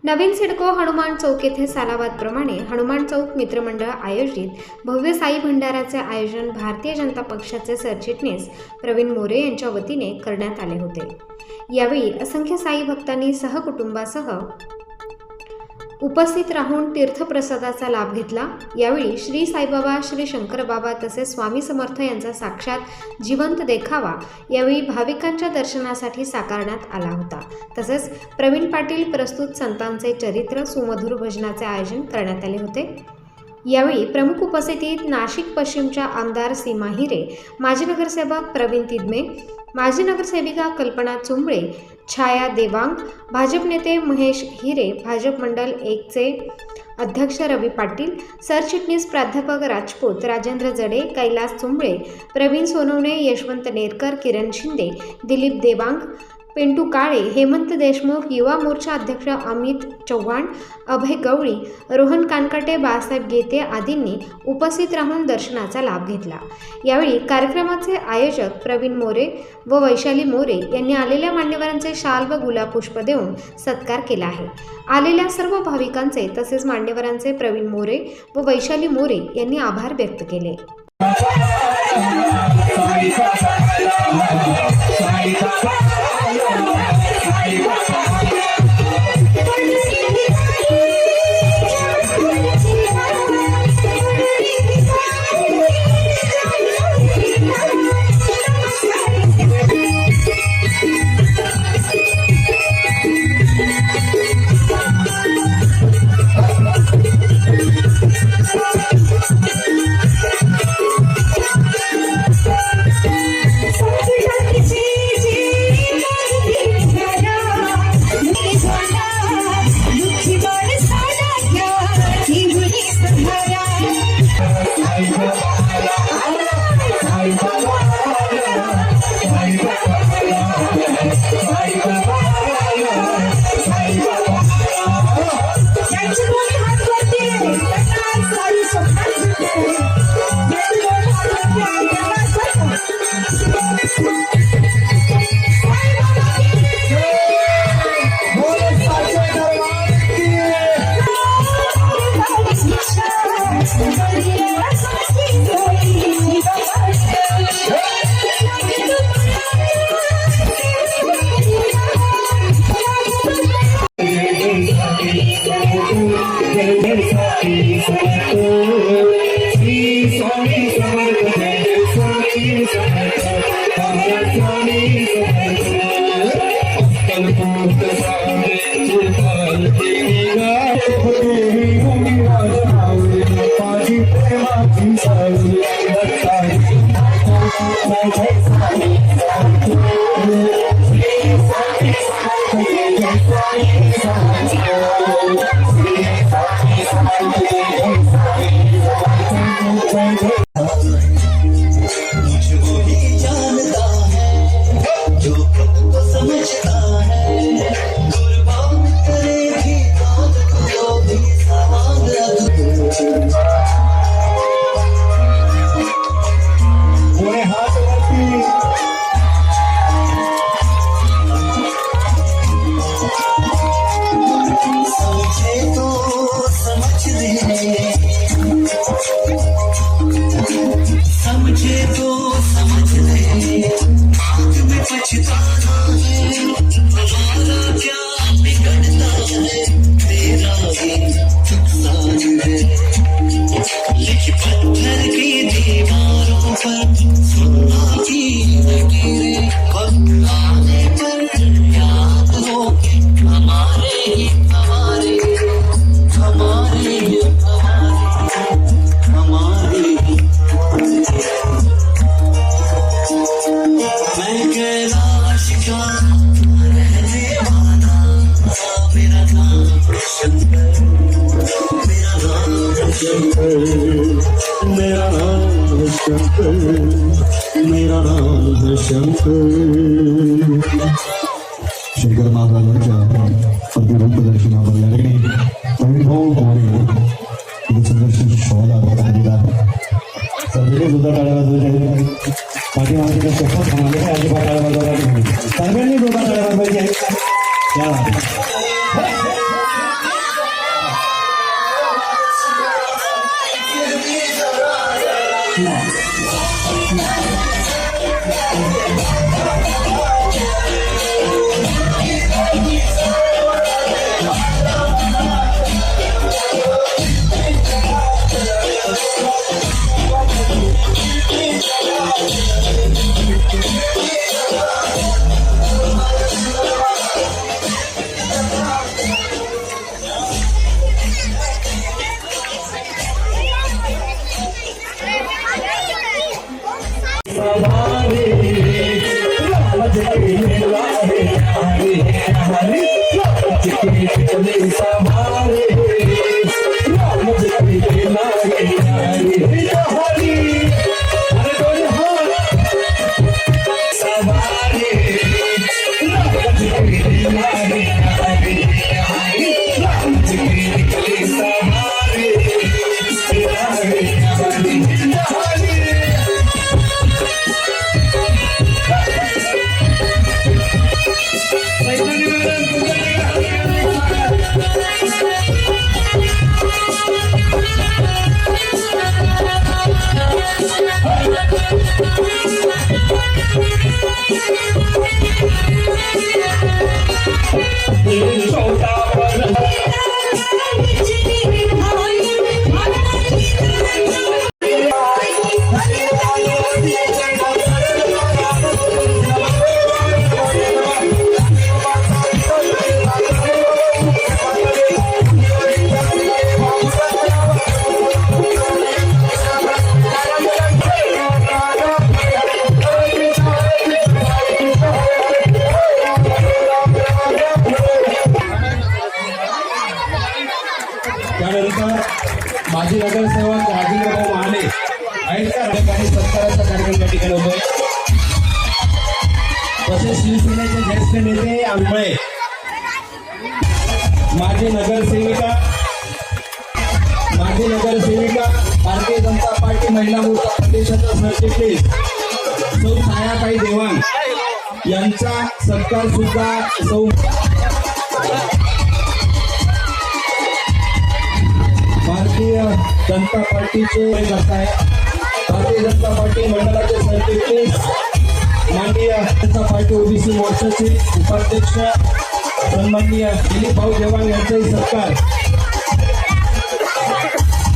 नवीन सिडको हनुमान चौक येथे सालाबादप्रमाणे हनुमान चौक मित्रमंडळ आयोजित भव्य साई भंडाराचे आयोजन भारतीय जनता पक्षाचे सरचिटणीस प्रवीण मोरे यांच्या वतीने करण्यात आले होते। यावेळी असंख्य साई भक्तांनी सहकुटुंबासह उपस्थित राहून तीर्थप्रसादाचा लाभ घेतला। यावेळी श्री साईबाबा, श्री शंकर बाबा तसेच स्वामी समर्थ यांचा साक्षात जिवंत देखावा यावेळी भाविकांच्या दर्शनासाठी साकारण्यात आला होता। तसेच प्रवीण पाटील प्रस्तुत संतांचे चरित्र सुमधुर भजनाचे आयोजन करण्यात आले होते। यावेळी प्रमुख उपस्थितीत नाशिक पश्चिमच्या आमदार सीमा हिरे, माजी नगरसेवक प्रवीण तिदमे, माजी नगरसेविका कल्पना चुंबळे, छाया देवांग, भाजप नेते महेश हिरे, भाजप मंडल 1 चे अध्यक्ष रवी पाटील, सरचिटणीस प्राध्यापक राजपूत, राजेंद्र जडे, कैलास चुंबळे, प्रवीण सोनवणे, यशवंत नेरकर, किरण शिंदे, दिलीप देवांग, पिंटू काळे, हेमंत देशमुख, युवा मोर्चा अध्यक्ष अमित चव्हाण, अभय गवळी, रोहन कानकाटे, बाळासाहेब गेते आदींनी उपस्थित राहून दर्शनाचा लाभ घेतला। यावेळी कार्यक्रमाचे आयोजक प्रवीण मोरे व वैशाली मोरे यांनी आलेल्या मान्यवरांचे शाल व गुलाबपुष्प देऊन सत्कार केला आहे। आलेल्या सर्व भाविकांचे तसेच मान्यवरांचे प्रवीण मोरे व वैशाली मोरे यांनी आभार व्यक्त केले। मेरा नाम है शंकर महाराजांच्या प्रतिरूप प्रदर्शनावर या ठिकाणी वैभव मोरे सुंदरशी शॉल अधिकार सर्वांनी सुद्धा टाळ्या वाजवायच्या पाठीमागे शपथ म्हणाले अजिबात टाळ्या वाजवायला सर्वांनी सुद्धा टाळ्या वाजवायच्या त्यानंतर माजी नगरसेवक राजेंद्रभाऊ महाले आहेत का ठिकाणी सत्काराचा कार्यक्रम या ठिकाणी होतोय. तसेच शिवसेनेचे ज्येष्ठ नेते आंबळे, माजी नगरसेविका भारतीय जनता पार्टी महिला मोर्चा प्रदेशाचा सरचिटणीस सौ छायाताई देवान यांचा सत्कार सुद्धा सौ भारतीय जनता पार्टीचे करताय. भारतीय जनता पार्टी मंडळाचे सरचिटणीस माननीय जनता पार्टी ओबीसी मोर्चाचे उपाध्यक्ष सन्माननीय दिलीप भाऊ देवान यांचाही सत्कार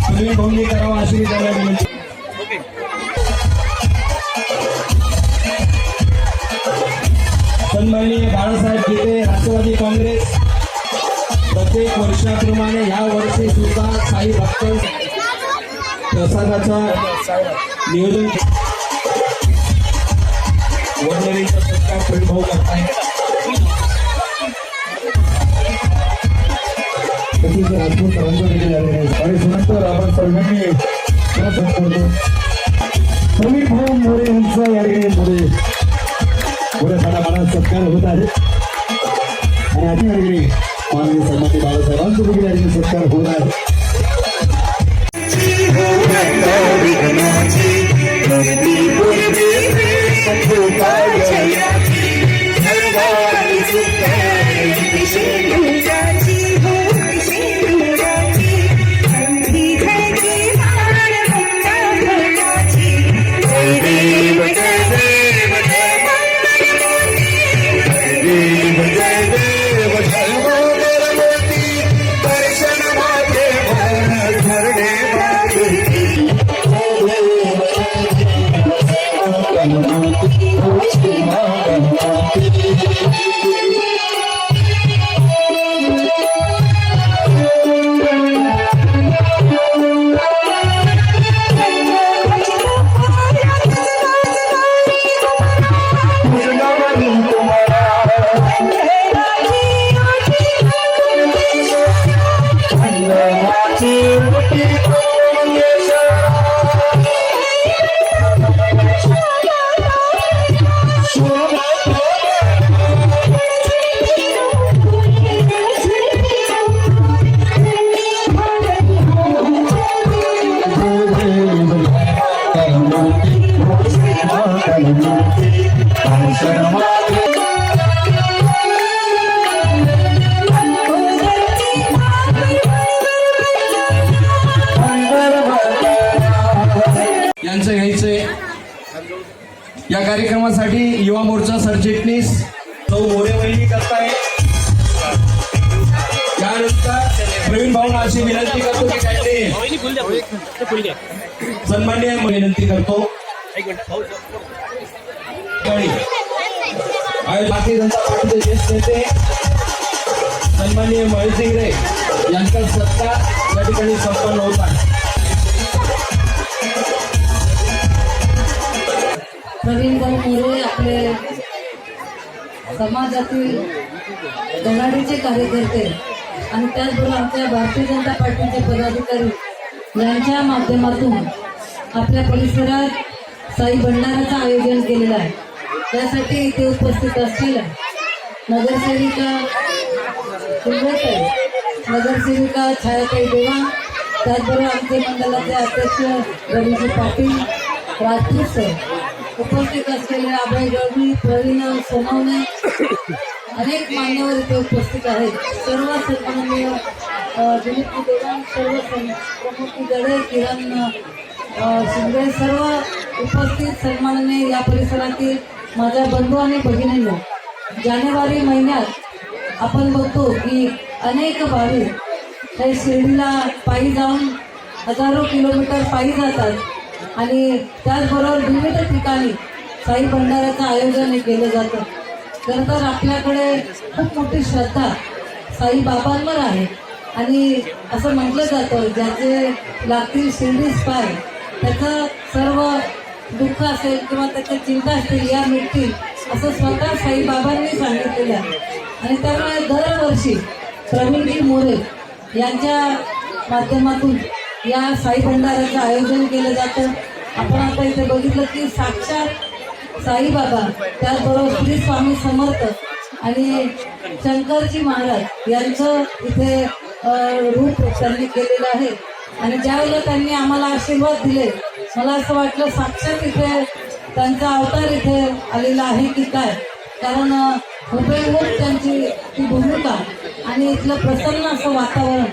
प्रवीण भाऊंनी करावा अशी मी त्यांना विनंती. सन्माननीय बाळासाहेब गीते राष्ट्रवादी काँग्रेस प्रत्येक वर्षाप्रमाणे या वर्षी सुद्धा साई भक्त प्रसादाचा नियोजन वडनेरीचा सत्कार प्रवीण भाऊ करताय. राजपूत आणि सुनंतर आपण सर्वांनी प्रवीण भाऊ मोरे यांचा या ठिकाणी पुढे साडा सत्कार होत आहे आणि अधिकारी माननीय सन्मानी बाळासाहेबांचा देखील या ठिकाणी सत्कार होत आहे. यांचं घ्यायचंय. या कार्यक्रमासाठी युवा मोर्चा सरचिटणीस सौ मोरे वहिनी करताय. त्यानंतर प्रवीण भाऊंना अशी विनंती करतो की त्यांनी सन्मान्य विनंती करतो. भारतीय जनता पार्टीचे ज्येष्ठ नेते सन्माननीय महेश दिगरे यांचा सत्कार या ठिकाणी संपन्न होत आहे. प्रवीण भाऊ मोरे आपले समाजातील धडाडीचे कार्यकर्ते आणि त्याचबरोबर आमच्या भारतीय जनता पार्टीचे पदाधिकारी यांच्या माध्यमातून आपल्या परिसरात साई भंडाराचं आयोजन केलेलं आहे. त्यासाठी इथे उपस्थित असलेल्या नगरसेविका सुंदरताई, नगरसेविका छायाताई देवा, त्याचबरोबर आमचे मंडळाचे अध्यक्ष रवीजी पाटील, राजपूत सर, उपस्थित असलेले अभय गवळी, प्रवीण सोनवणे, अनेक मान्यवर इथे उपस्थित आहेत. सर्व सन्माननीय दिलीप देवान, सर्व प्रमुख गडे, किरण शिंदे, सर्व उपस्थित सन्माननीय या परिसरातील माझ्या बंधू आणि भगिनींनो, जानेवारी महिन्यात आपण बघतो की अनेक भाविक हे शिर्डीला पायी जाऊन हजारो किलोमीटर पायी जातात आणि त्याचबरोबर विविध ठिकाणी साई भंडाऱ्याचं आयोजन केलं जातं. खरं तर आपल्याकडे खूप मोठी श्रद्धा साईबाबांवर आहे आणि असं म्हटलं जातं ज्याचे लागतील शिर्डीस पाय त्याचं सर्व दुःख असेल किंवा त्याच्या चिंता असतील या मिटतील असं स्वतः साईबाबांनी सांगितलेलं आहे. आणि त्यामुळे दरवर्षी प्रवीणजी मोरे यांच्या माध्यमातून या साई भंडाऱ्याचं आयोजन केलं जातं. आपण आता इथे बघितलं की साक्षात साईबाबा, त्याचबरोबर श्री स्वामी समर्थ आणि शंकरजी महाराज यांचं इथे रूप त्यांनी केलेलं आहे. आणि ज्यावेळेला त्यांनी आम्हाला आशीर्वाद दिले, मला असं वाटलं साक्षात इथे त्यांचा अवतार इथे आलेला आहे की काय, कारण हुबेहूब त्यांची ती भूमिका आणि इथलं प्रसन्न असं वातावरण,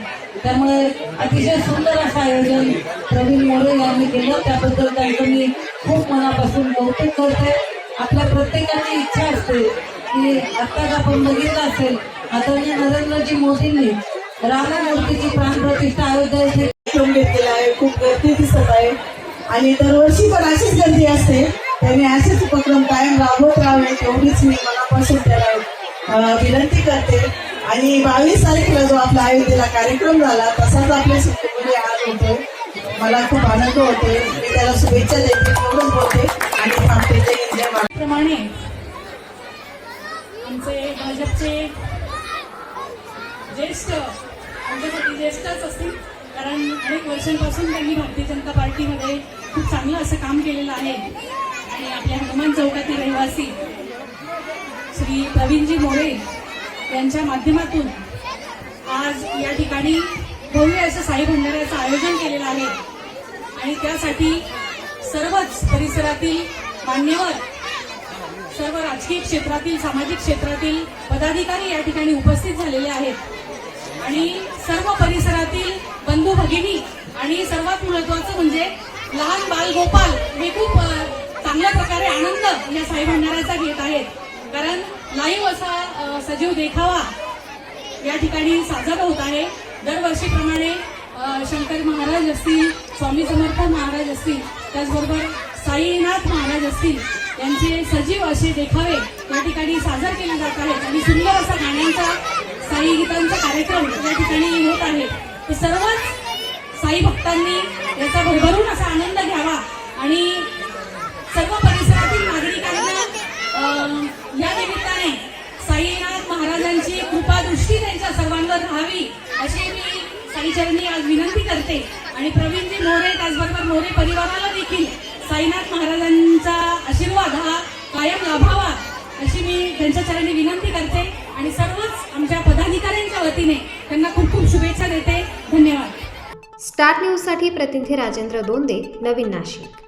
त्यामुळे अतिशय सुंदर असं आयोजन प्रवीण मोरे यांनी केलं. त्याबद्दल त्यांचं मी खूप मनापासून कौतुक करते. आपल्या प्रत्येकाची इच्छा असते की आत्ताच आपण बघितलं असेल आदरणीय नरेंद्रजी मोदींनी राममूर्तीची प्राणप्रतिष्ठा अयोध्या येथे कार्यक्रम घेतलेला आहे. खूप गर्दी दिसत आहे आणि दरवर्षी पण अशीच गर्दी असते. त्यांनी असेच उपक्रम कायम राबवत राहावे एवढीच मी मनापासून त्याला विनंती करते. आणि 22 तारखेला जो आपला अयोध्येला कार्यक्रम झाला तसाच आपल्या सिद्धपुरी आज होतो. मला खूप आनंद होते. मी त्याला शुभेच्छा देते, एवढंच बोलते आणि थांबते. जय हिंद, जय महाराष्ट्र. प्रमाणे आमचे भाजपचे ज्येष्ठ, आमच्यासाठी ज्येष्ठच असतील, कारण अनेक वर्षांपासून त्यांनी भारतीय जनता पार्टीमध्ये खूप चांगलं असं काम केलेलं आहे. आणि आपल्या हनुमान चौकातील रहिवासी श्री प्रवीणजी मोरे यांच्या माध्यमातून आज या ठिकाणी भव्य असं साई भंडाऱ्याचं आयोजन केलेलं आहे. आणि त्यासाठी सर्वच परिसरातील मान्यवर, सर्व राजकीय क्षेत्रातील, सामाजिक क्षेत्रातील पदाधिकारी या ठिकाणी उपस्थित झालेले आहेत. आणि सर्व परिसरातील बंधू भगिनी आणि सर्वात महत्वाचं म्हणजे लहान बाल गोपाल हे खूप चांगल्या प्रकारे आनंद या साई भंडाऱ्याचा घेत आहेत. कारण लाईव्ह असा सजीव देखावा या ठिकाणी साजरा होत आहे. दरवर्षीप्रमाणे शंकर महाराज असतील, स्वामी समर्थ महाराज असतील, त्याचबरोबर साईनाथ महाराज असतील यांचे सजीव असे देखावे या ठिकाणी साजर केले जात आहेत. आणि सुंदर असा गाण्यांचा, साई गीतांचा कार्यक्रम या ठिकाणी होत आहे. तर सर्वच साई भक्तांनी याचा भरभरून असा आनंद घ्यावा आणि सर्व परिसरातील नागरिकांना या निमित्ताने साईनाथ महाराजांची कृपा दृष्टी त्यांच्या सर्वांवर राहावी अशी मी साईचरणी आज विनंती करते. आणि प्रवीणजी मोरे, त्याचबरोबर मोरे परिवाराला देखील साईनाथ महाराजांचा आशीर्वाद हा कायम लाभावा अशी मी त्यांच्या चरणी विनंती करते. आणि सर्वच आमच्या पदाधिकाऱ्यांच्या वतीने त्यांना खूप खूप शुभेच्छा देते. धन्यवाद. स्टार न्यूजसाठी प्रतिनिधी राजेंद्र दोंदे, नवीन नाशिक.